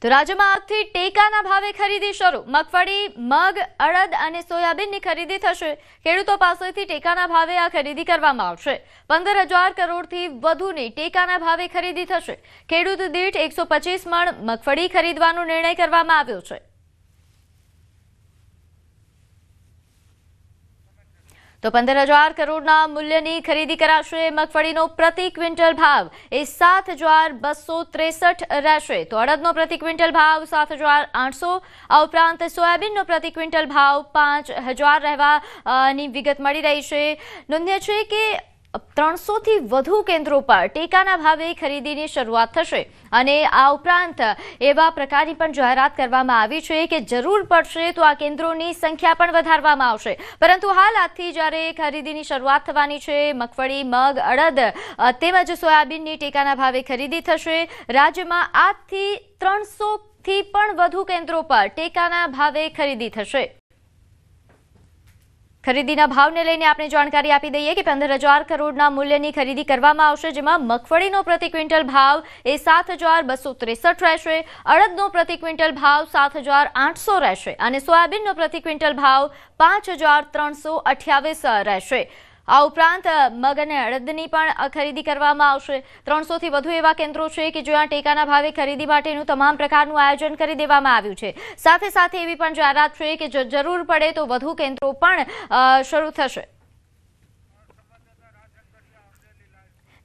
તો રાજ્યમાં આજથી ટેકાના ભાવે ખરીદી શરૂ। મગફળી, મગ, અડદ અને સોયાબીનની ખરીદી થશે। ખેડૂતો પાસેથી ટેકાના ભાવે આ ખરીદી કરવામાં આવશે। 15,000 કરોડથી વધુની ટેકાના ભાવે ખરીદી થશે। ખેડૂત દીઠ 125 મણ મગફળી ખરીદવાનો નિર્ણય કરવામાં આવ્યો છે। तो 15,000 करोड़ना मूल्यनी खरीदी कराशे। मगफळीनो प्रति क्विंटल भाव 7,263 रहेशे। तो अड़दनो प्रति क्विंटल भाव 7,800। आ उपरांत सोयाबीननो प्रति क्विंटल भाव 5,000 रहेवानी विगत मळी रही छे। नोंध्य छे के 300 થી વધુ કેન્દ્રો પર ટેકાના ભાવે ખરીદીની શરૂઆત થશે અને આ ઉપરાંત એવા પ્રકારની પણ જાહેરાત કરવામાં આવી છે કે જરૂર પડશે તો આ કેન્દ્રોની સંખ્યા પણ વધારવામાં આવશે। પરંતુ હાલ આજથી જ્યારે ખરીદીની શરૂઆત થવાની છે, મગફળી, મગ, અડદ તેમજ સોયાબીનની ટેકાના ભાવે ખરીદી થશે। રાજ્યમાં આજથી 300 થી પણ વધુ કેન્દ્રો પર ટેકાના ભાવે ખરીદી થશે। खरीदीना भावने लईने आपने जानकारी आपी दईए कि 15,000 करोड़ना मूल्यनी खरीदी करवामां आवशे, जेमां मगफळीनो प्रति क्विंटल भाव 7,263 रहेशे, अड़दनो प्रति क्विंटल भाव 7,800 रहेशे અને સોયાબીનનો પ્રતિ ક્વિન્ટલ ભાવ 5,328 રહેશે। આ ઉપરાંત મગ અને અડદની પણ ખરીદી કરવામાં આવશે। 300 થી વધુ એવા કેન્દ્રો છે કે જ્યાં ટેકાના ભાવે ખરીદી માટેનું તમામ પ્રકારનું આયોજન કરી દેવામાં આવ્યું છે। સાથે સાથે એવી પણ જાહેરાત છે કે જો જરૂર પડે તો વધુ કેન્દ્રો પણ શરૂ થશે।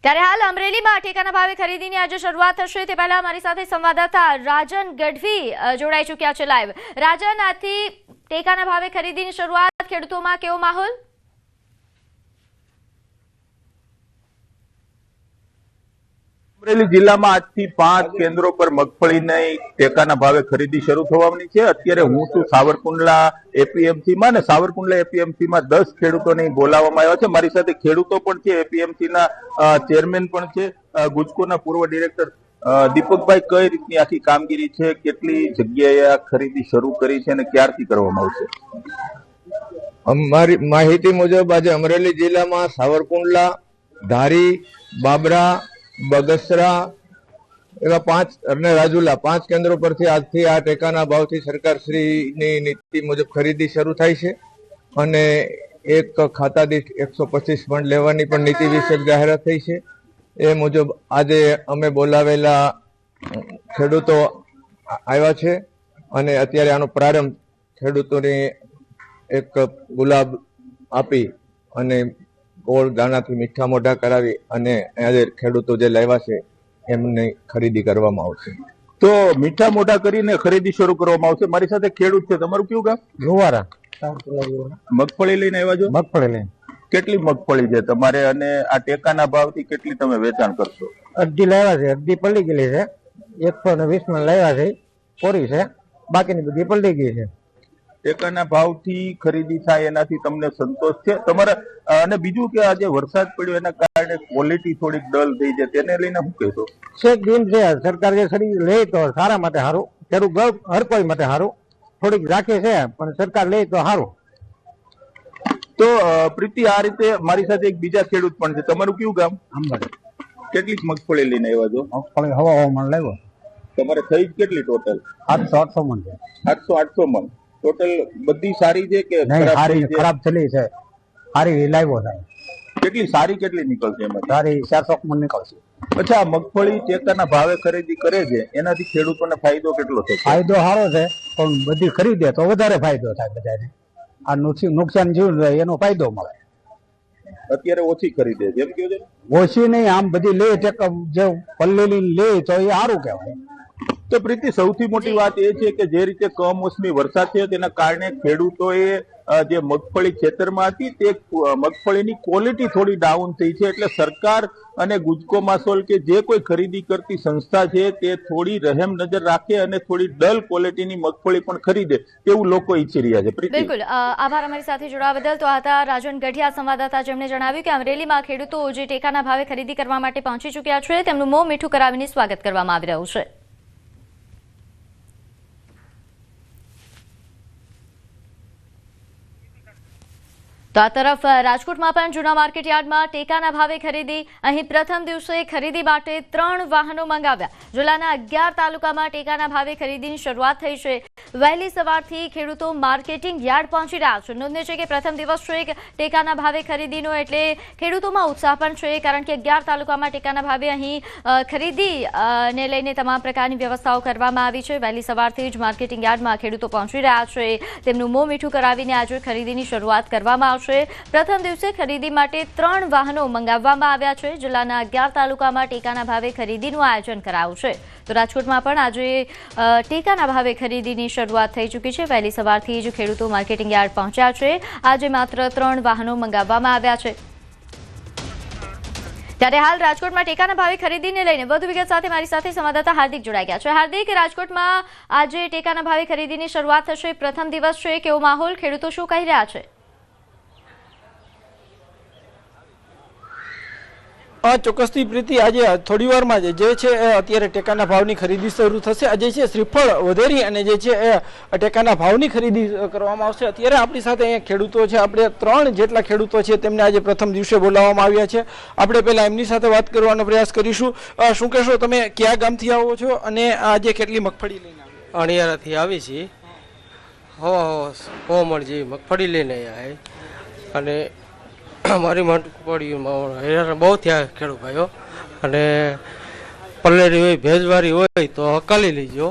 ત્યારે હાલ અમરેલીમાં ટેકાના ભાવે ખરીદીની આજે શરૂઆત થશે તે પહેલા અમારી સાથે સંવાદદાતા રાજન ગઢવી જોડાઈ ચૂક્યા છે લાઈવ। રાજન, આજથી ટેકાના ભાવે ખરીદીની શરૂઆત, ખેડૂતોમાં કેવો માહોલ? અમરેલી જિલ્લામાં આજથી 5 કેન્દ્રો પર મગફળીની ટેકાના ભાવે ખરીદી શરૂ થવાની છે। અત્યારે હું છું સાવરકુંડલા એપીએમસીમાં અને સાવરકુંડલા એપીએમસીમાં 10 ખેડૂતોને બોલાવવામાં આવ્યા છે। મારી સાથે ખેડૂતો પણ છે, એપીએમસીના ચેરમેન પણ છે, ગુજકોના પૂર્વ ડિરેક્ટર દીપકભાઈ, કઈ રીતની આખી કામગીરી છે, કેટલી જગ્યાએ આ ખરીદી શરૂ કરી છે અને ક્યારથી કરવામાં આવશે? અમારી માહિતી મુજબ આજે અમરેલી જિલ્લામાં સાવરકુંડલા, ધારી, બાબરા, બગસરા એવા 5 અને રાજુલા 5 કેન્દ્રો પરથી આજથી આ ટેકાના ભાવથી સરકારશ્રીની નીતિ મુજબ ખરીદી શરૂ થાય છે અને એક ખાતા દીઠ 125 મણ લેવાની પણ નીતિ વિષયક જાહેરાત થઈ છે। એ મુજબ આજે અમે બોલાવેલા ખેડૂતો આવ્યા છે અને અત્યારે આનો પ્રારંભ ખેડૂતોને એક ગુલાબ આપી અને ગોળ દાણાથી મીઠા મોઢા કરાવી અને આજે ખેડૂતો જે લાવ્યા છે એમની ખરીદી કરવામાં આવશે। તો મીઠા મોઢા કરીને ખરીદી શરૂ કરવામાં આવશે। મારી સાથે ખેડૂત છે, તમારું કયું ગામ? જોવારા। મગફળી લઈને આવ્યા છો? મગફળી લઈને। કેટલી મગફળી છે તમારે અને આ ટેકાના ભાવથી કેટલી તમે વેચાણ કરશો? અડધી લાવ્યા છે, અડધી પલળી ગયેલી છે, 120 માં લાવ્યા છે, કોરી છે, બાકીની બધી પલળી ગઈ છે। ટેકાના ભાવથી ખરીદી થાય એનાથી તમને સંતોષ છે તમારા? અને બીજું કે આજે વરસાદ પડ્યો એના કારણે ક્વોલિટી થોડીક ડલ થઈ છે, તેને લઈને શું કહેશો? શેક દિન છે, સરકાર જે ખરીદી લે તો સારા માટે સારું, ખેડૂત હર કોઈ માટે સારું, થોડીક રાખે છે પણ સરકાર લે તો સારું। તો પ્રીતિ, આ રીતે મારી સાથે એક બીજા ખેડૂત પણ છે, તમારું કયું ગામ? આંબાડી। કેટલીક મગફળી લઈને આવ્યા છો? મગફળી હવા મણ લાવ્યો। તમારે થઈ જ કેટલી ટોટલ? 800 મણ છે। 800 મણ ટોટલ? બધી સારી છે કે ખરાબ થયેલી છે? સારી લાવ્યો છે। કેટલી સારી કેટલી નીકળશે એમાં? સારી 400 મણ નીકળશે। અચ્છા, મગફળી ટેકાના ભાવે ખરીદી કરે છે એનાથી ખેડૂતોને ફાયદો કેટલો થશે? ફાયદો સારો છે પણ બધી ખરીદે તો વધારે ફાયદો થાય બધાને। આ નુકસાન જેવું એનો ફાયદો મળે। અત્યારે ઓછી ખરીદે છે એમ કહ્યું છે? ઓછી નહીં, આમ બધી લે જે પલ્લેલી લે તો એ સારું કહેવાય। તો પ્રીતિ, સૌથી મોટી વાત એ છે કે જે રીતે કમોસમી વરસાદ થયો તેના કારણે ખેડૂતોએ જે મગફળી ખેતરમાં હતી તે મગફળીની ક્વોલિટી થોડી ડાઉન થઈ છે, એટલે સરકાર અને ગુજકો માસોલ કે જે કોઈ ખરીદી કરતી સંસ્થા છે તે થોડી રહેમ નજર રાખે અને થોડી ડલ ક્વોલિટીની મગફળી પણ ખરીદે તેવું લોકો ઈચ્છી રહ્યા છે। બિલકુલ, આભાર અમારી સાથે જોડાવા બદલ। તો આ હતા રાજન ગઢિયા સંવાદદાતા, જેમણે જણાવ્યું કે અમરેલીમાં ખેડૂતો જે ટેકાના ભાવે ખરીદી કરવા માટે પહોંચી ચૂક્યા છે તેમનું મોં મીઠું કરાવીને સ્વાગત કરવામાં આવી રહ્યું છે। તો તો આ તરફ રાજકોટમાં પણ જૂના માર્કેટ યાર્ડમાં ટેકાના ભાવે ખરીદી. અહીં પ્રથમ દિવસે ખરીદી માટે 3 વાહનો મંગાવ્યા. જિલ્લાના 11 તાલુકામાં ટેકાના ભાવે ખરીદીની શરૂઆત થઈ છે. વહેલી સવારથી ખેડૂતો માર્કેટિંગ યાર્ડ પહોંચી રહ્યા છે. નોંધ્ય છે કે પ્રથમ દિવસ છે ટેકાના ભાવે ખરીદીનો, એટલે ખેડૂતોમાં ઉત્સાહ પણ છે, કારણ કે 11 તાલુકામાં ટેકાના ભાવે અહીં ખરીદી ને લઈને તમામ પ્રકારની વ્યવસ્થાઓ કરવામાં આવી છે. વહેલી સવારથી જ માર્કેટિંગ યાર્ડમાં ખેડૂતો પહોંચી રહ્યા છે. તેમનું મોં મીઠું કરાવીને આજે ખરીદીની શરૂઆત કરવામાં આવશે. પ્રથમ દિવસે ખરીદી માટે 3 વાહનો મંગાવવામાં આવ્યા છે. જિલ્લાના 11 તાલુકામાં ટેકાના ભાવે ખરીદીનું આયોજન કરાયું છે. તો રાજકોટમાં પણ આજે ટેકાના ભાવે ખરીદીની શરૂઆત થઈ ચૂકી છે. વહેલી સવારથી જ ખેડૂતો માર્કેટિંગ યાર્ડ પહોંચ્યા છે. આજે માત્ર 3 વાહનો મંગાવવામાં આવ્યા છે. ત્યારે હાલ રાજકોટમાં ટેકાના ભાવે ખરીદીને લઈને વધુ વિગત સાથે મારી સાથે સંવાદદાતા હાર્દિક જોડાઈ ગયા છે. હાર્દિક, રાજકોટમાં આજે ટેકાના ભાવે ખરીદીની શરૂઆત થશે. પ્રથમ દિવસ છે, કેવો માહોલ, ખેડૂતો શું કહી રહ્યા છે? ચોક્કસથી પ્રીતિ, આજે થોડી વારમાં જે છે અત્યારે ટેકાના ભાવની ખરીદી શરૂ થશે. આજે છે શ્રીફળ વધેરી અને જે છે એ ટેકાના ભાવની ખરીદી કરવામાં આવશે. અત્યારે આપણી સાથે અહીંયા ખેડૂતો છે. આપણે 3 જેટલા ખેડૂતો છે તેમને આજે પ્રથમ દિવસે બોલાવવામાં આવ્યા છે. આપણે પહેલા એમની સાથે વાત કરવાનો પ્રયાસ કરીશું. શું કહેશો, તમે કયા ગામથી આવો છો અને આજે કેટલી મગફળી લઈને આવ્યા? અણિયારાથી આવી છીએ. કોમળ જેવી મગફળી લઈને આવ્યા અને મારી મગફળી બહુ થયા ખેડૂત ભાઈઓ, અને પલેરી હોય ભેજવાળી હોય તો હકાલી લેજો,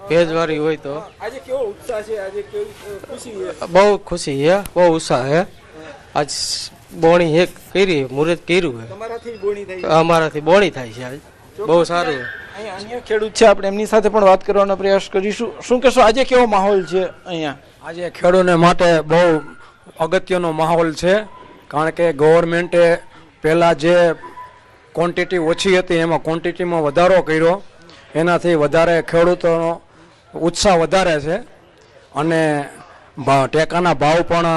ભેજવાળી હોય તો. આજે કેવો ઉત્સાહ છે? આજે કેવી ખુશી છે? બહુ ખુશી છે, બહુ ઉત્સાહ છે. આજ બોણી એક કરી, મુહૂર્ત કર્યું છે. તમારાથી બોણી થઈ? અમારાથી બોણી થાય છે. આજ બહુ સારું. અહીંયા અન્ય ખેડૂત છે, આપણે એમની સાથે પણ વાત કરવાનો પ્રયાસ કરીશું. શું કહેશો, આજે કેવો માહોલ છે અહીંયા? આજે ખેડૂતોને માટે બહુ અગત્યનો માહોલ છે, કારણ કે ગવર્મેન્ટે પહેલાં જે ક્વોન્ટિટી ઓછી હતી એમાં ક્વોન્ટિટીમાં વધારો કર્યો. એનાથી વધારે ખેડૂતોનો ઉત્સાહ વધારે છે અને ટેકાના ભાવ પણ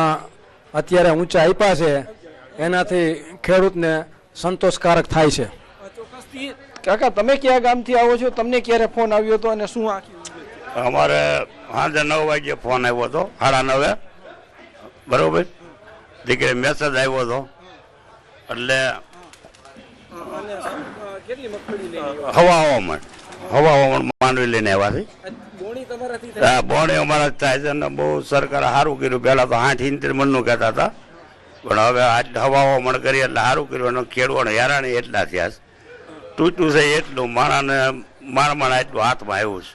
અત્યારે ઊંચા આપ્યા છે. એનાથી ખેડૂતને સંતોષકારક થાય છે. ચોક્કસથી. કાકા, તમે કયા ગામથી આવો છો? તમને ક્યારે ફોન આવ્યો હતો અને શું આખી? અમારે સાંજે 9 વાગ્યે ફોન આવ્યો હતો, 9:30 બરોબર. દીકરી મેસેજ આવ્યો હતો એટલે હવામાન માંડવી લઈને આવ્યા છે. બોણી અમારા જ થાય છે અને બહુ સરકારે સારું કર્યું. પહેલાં તો 60-70 મણનું કહેતા હતા, પણ હવે આજ હવામાન કરી એટલે સારું કર્યું. અને ખેડૂતોને હેરાણી એટલા થયા છે, તૂટ્યું છે એટલું, મારા એટલું હાથમાં આવ્યું છે.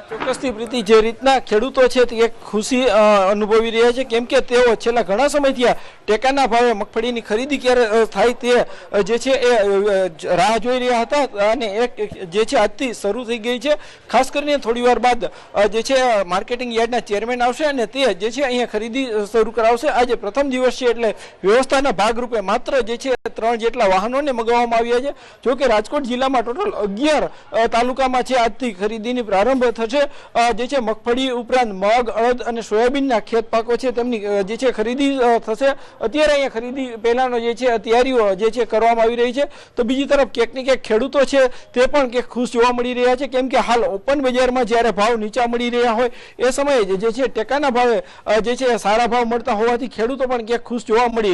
ચોક્કસથી પ્રીતિ, જે રીતના ખેડૂતો છે તે એક ખુશી અનુભવી રહ્યા છે, કેમ કે તેઓ છેલ્લા ઘણા સમયથી ટેકાના ભાવે મગફળીની ખરીદી ક્યારે થાય તે જે છે એ રાહ જોઈ રહ્યા હતા, અને એક જે છે આજથી શરૂ થઈ ગઈ છે. ખાસ કરીને થોડી વાર બાદ જે છે માર્કેટિંગ યાર્ડના ચેરમેન આવશે અને તે જે છે અહીંયા ખરીદી શરૂ કરાવશે. આજે પ્રથમ દિવસ છે એટલે વ્યવસ્થાના ભાગરૂપે માત્ર જે છે 3 જેટલા વાહનોને મગાવવામાં આવ્યા છે. જોકે રાજકોટ જિલ્લામાં ટોટલ 11 તાલુકામાં છે આજથી ખરીદીની પ્રારંભ થશે. જે છે મગફળી ઉપરાંત મગ, અડદ અને સોયાબીનના ખેત પાકો છે તેમની જે છે ખરીદી થશે. અત્યારે અહીંયા ખરીદી પહેલાનો જે છે તૈયારીઓ જે છે કરવામાં આવી રહી છે. તો બીજી તરફ ક્યાંક ને ક્યાંક ખેડૂતો છે તે પણ ક્યાંક ખુશ જોવા મળી રહ્યા છે, કેમ કે હાલ ઓપન બજારમાં જ્યારે ભાવ નીચા મળી રહ્યા હોય એ સમયે જે છે ટેકાના ભાવે જે છે સારા ભાવ મળતા હોવાથી ખેડૂતો પણ ક્યાંક ખુશ જોવા મળી